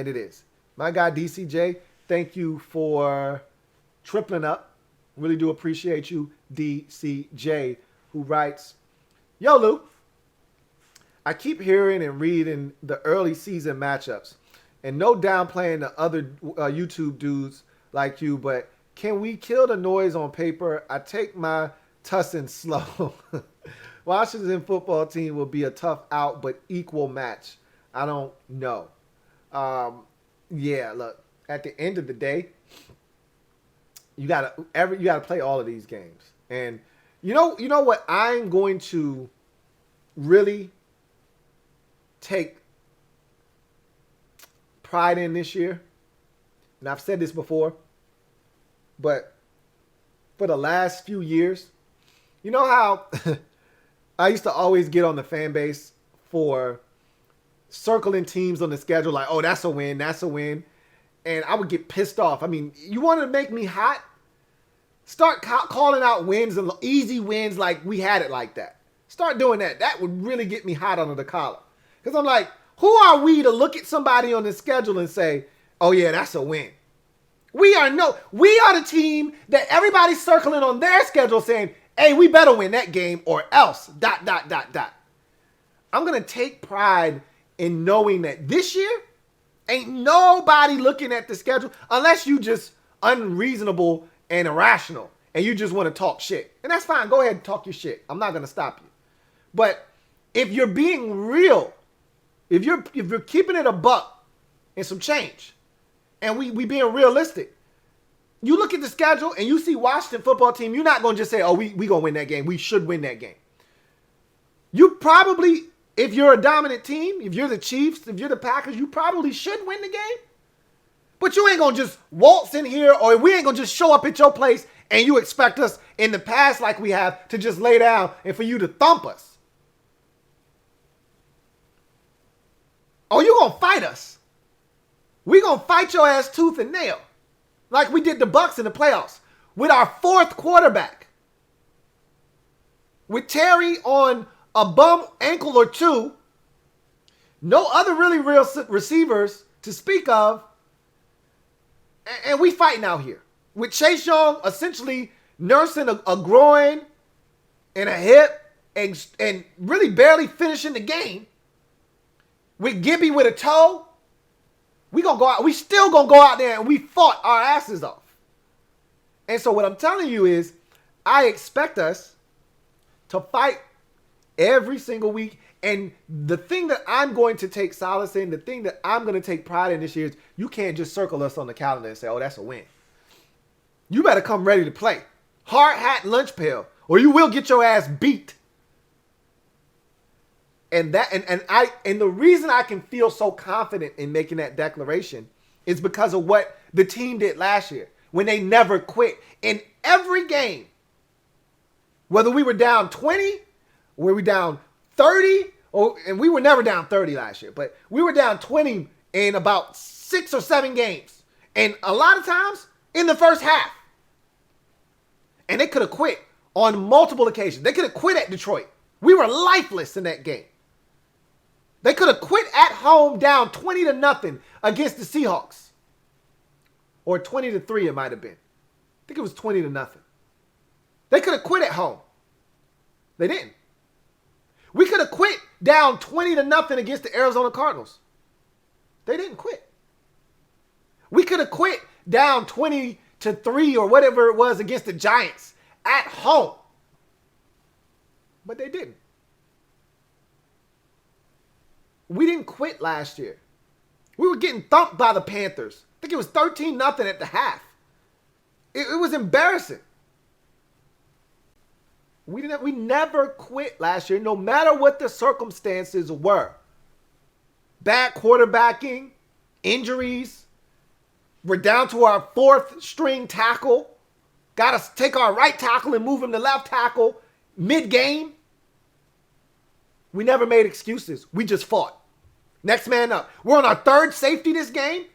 and it is. My guy DCJ, thank you for tripling up. Really do appreciate you, DCJ, who writes, Yo, Lou, I keep hearing and reading the early season matchups, and no downplaying the other YouTube dudes like you, but can we kill the noise on paper? I take my tussin slow. Washington football team will be a tough out, but equal match. I don't know. Yeah, look, at the end of the day, you gotta play all of these games. And you know what I'm going to really take pride in this year, and I've said this before, but for the last few years, you know how I used to always get on the fan base for circling teams on the schedule like, oh, that's a win, that's a win. And I would get pissed off. I mean, you wanted to make me hot? Start calling out wins and easy wins like we had it like that. Start doing that. That would really get me hot under the collar. Because I'm like, who are we to look at somebody on the schedule and say, oh, yeah, that's a win? We are the team that everybody's circling on their schedule saying, hey, we better win that game or else, ... I'm going to take pride in knowing that this year, ain't nobody looking at the schedule unless you just unreasonable and irrational and you just want to talk shit. And that's fine. Go ahead and talk your shit. I'm not going to stop you. But if you're being real, if you're keeping it a buck and some change, and we being realistic, you look at the schedule and you see Washington football team, you're not going to just say, oh, we going to win that game. We should win that game. You probably, if you're a dominant team, if you're the Chiefs, if you're the Packers, you probably should win the game. But you ain't going to just waltz in here, or we ain't going to just show up at your place and you expect us in the past like we have to just lay down and for you to thump us. Oh, you going to fight us. We going to fight your ass tooth and nail like we did the Bucs in the playoffs with our fourth quarterback. With Terry on a bum ankle or two, no other really real receivers to speak of, and we fighting out here. With Chase Young essentially nursing a groin and a hip and really barely finishing the game. With Gibby with a toe, we still gonna go out there and we fought our asses off. And so what I'm telling you is, I expect us to fight every single week. And the thing that I'm going to take solace in, the thing that I'm going to take pride in this year is, you can't just circle us on the calendar and say, oh, that's a win. You better come ready to play. Hard hat, lunch pail, or you will get your ass beat. And the reason I can feel so confident in making that declaration is because of what the team did last year when they never quit. In every game, whether we were down 20, were we down 30, and we were never down 30 last year, but we were down 20 in about 6 or 7 games. And a lot of times in the first half. And they could have quit on multiple occasions. They could have quit at Detroit. We were lifeless in that game. They could have quit at home down 20-0 against the Seahawks. Or 20-3 it might have been. I think it was 20-0. They could have quit at home. They didn't. We could have quit down 20-0 against the Arizona Cardinals. They didn't quit. We could have quit down 20-3 or whatever it was against the Giants at home. But they didn't. We didn't quit last year. We were getting thumped by the Panthers. I think it was 13-0 at the half. It was embarrassing. We never quit last year, no matter what the circumstances were. Bad quarterbacking, injuries. We're down to our 4th string tackle. Got to take our right tackle and move him to left tackle mid-game. We never made excuses. We just fought. Next man up. We're on our 3rd safety this game,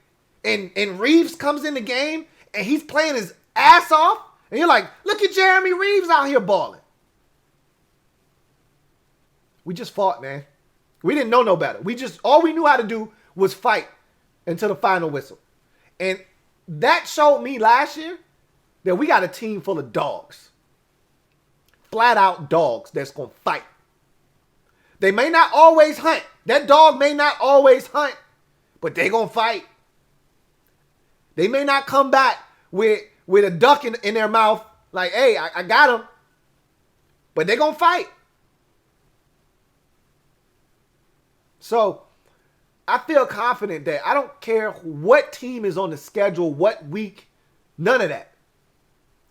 and Reeves comes in the game, and he's playing his ass off. And you're like, look at Jeremy Reeves out here balling. We just fought, man. We didn't know no better. All we knew how to do was fight. until the final whistle. And that showed me last year that we got a team full of dogs. Flat out dogs that's going to fight. They may not always hunt. That dog may not always hunt, but they going to fight. They may not come back with a duck in their mouth like, hey, I got him. But they're going to fight. So I feel confident that I don't care what team is on the schedule, what week, none of that.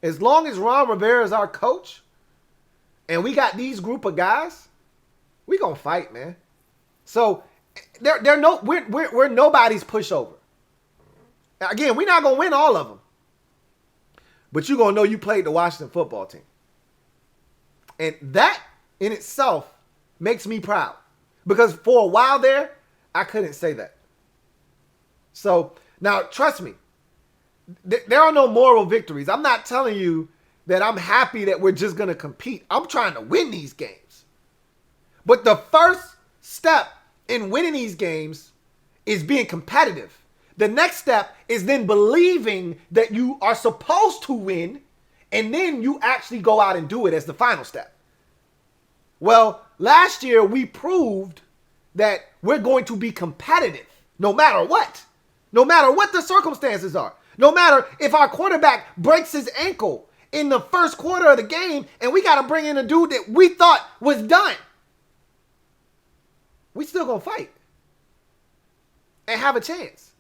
As long as Ron Rivera is our coach and we got these group of guys, we going to fight, man. So we're nobody's pushover. Again, we're not going to win all of them. But you're going to know you played the Washington football team. And that in itself makes me proud. Because for a while there, I couldn't say that. So now, trust me, there are no moral victories. I'm not telling you that I'm happy that we're just going to compete. I'm trying to win these games. But the first step in winning these games is being competitive. The next step is then believing that you are supposed to win, and then you actually go out and do it as the final step. Well, last year we proved that we're going to be competitive no matter what. No matter what the circumstances are. No matter if our quarterback breaks his ankle in the first quarter of the game and we got to bring in a dude that we thought was done. We still going to fight and have a chance.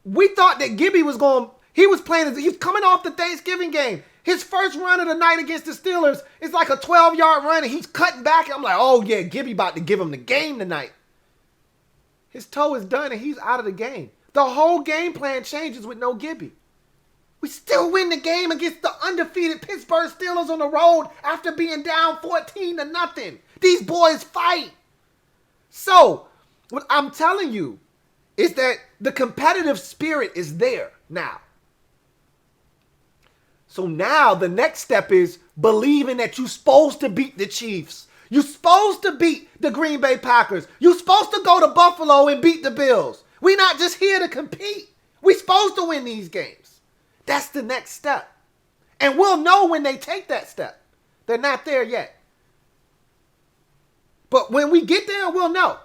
We thought that Gibby was going, he was coming off the Thanksgiving game. His first run of the night against the Steelers is like a 12-yard run, and he's cutting back. I'm like, oh, yeah, Gibby about to give him the game tonight. His toe is done, and he's out of the game. The whole game plan changes with no Gibby. We still win the game against the undefeated Pittsburgh Steelers on the road after being down 14-0. These boys fight. So, what I'm telling you is that the competitive spirit is there now. So now the next step is believing that you're supposed to beat the Chiefs. You're supposed to beat the Green Bay Packers. You're supposed to go to Buffalo and beat the Bills. We're not just here to compete. We're supposed to win these games. That's the next step. And we'll know when they take that step. They're not there yet. But when we get there, we'll know.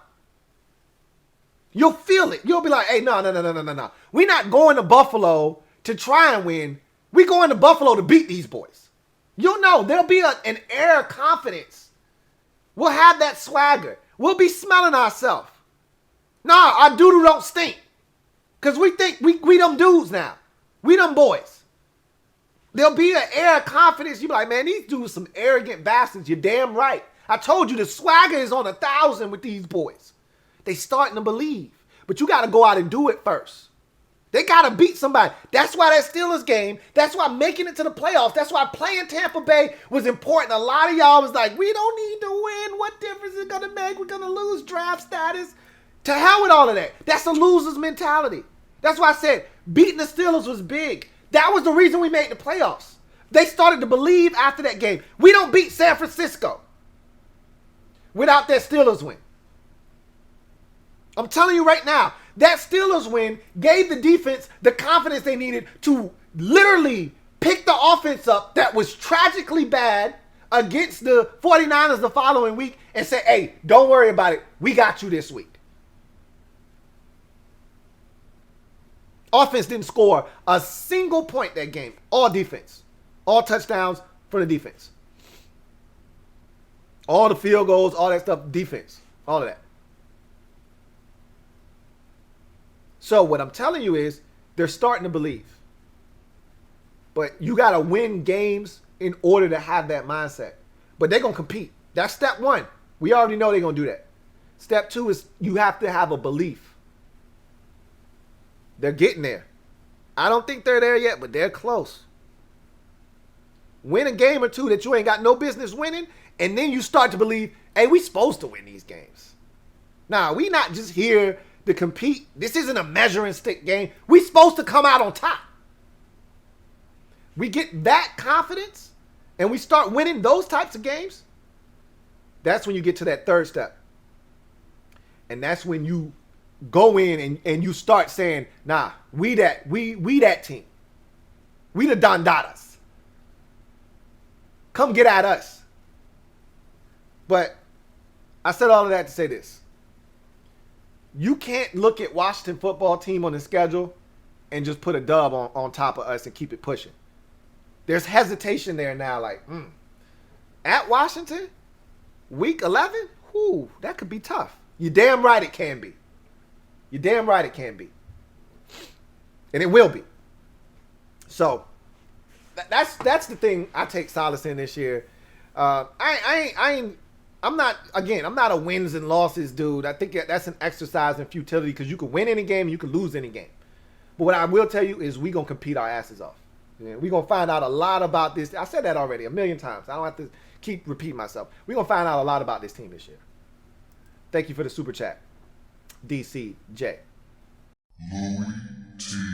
You'll feel it. You'll be like, hey, no. We're not going to Buffalo to try and win. We're going to Buffalo to beat these boys. You'll know. There'll be an air of confidence. We'll have that swagger. We'll be smelling ourselves. Nah, our doodle don't stink. Because we think we them dudes now. We them boys. There'll be an air of confidence. You'll be like, man, these dudes some arrogant bastards. You're damn right. I told you the swagger is on 1,000 with these boys. They starting to believe. But you got to go out and do it first. They got to beat somebody. That's why that Steelers game, that's why making it to the playoffs, that's why playing Tampa Bay was important. A lot of y'all was like, we don't need to win. What difference is it going to make? We're going to lose draft status. To hell with all of that. That's a loser's mentality. That's why I said beating the Steelers was big. That was the reason we made the playoffs. They started to believe after that game. We don't beat San Francisco without that Steelers win. I'm telling you right now, that Steelers win gave the defense the confidence they needed to literally pick the offense up that was tragically bad against the 49ers the following week and say, hey, don't worry about it. We got you this week. Offense didn't score a single point that game. All defense. All touchdowns for the defense. All the field goals, all that stuff, defense. All of that. So what I'm telling you is they're starting to believe. But you got to win games in order to have that mindset. But they're going to compete. That's step one. We already know they're going to do that. Step two is you have to have a belief. They're getting there. I don't think they're there yet, but they're close. Win a game or two that you ain't got no business winning, and then you start to believe, hey, we supposed to win these games. Nah, we not just here to compete. This isn't a measuring stick game. We supposed to come out on top. We get that confidence, and we start winning those types of games. That's when you get to that third step. And that's when you go in and you start saying, nah, we that team. We the Dondadas. Come get at us. But I said all of that to say this. You can't look at Washington football team on the schedule and just put a dub on top of us and keep it pushing. There's hesitation there now, like, at Washington, week 11, whoo, that could be tough. You're damn right it can be. You're damn right it can be. And it will be. So, that's the thing I take solace in this year. I'm not a wins and losses dude. I think that's an exercise in futility because you can win any game and you can lose any game. But what I will tell you is we're going to compete our asses off. We're going to find out a lot about this. I said that already a million times. I don't have to keep repeating myself. We're going to find out a lot about this team this year. Thank you for the super chat. DCJ. LouieTeeNetwork.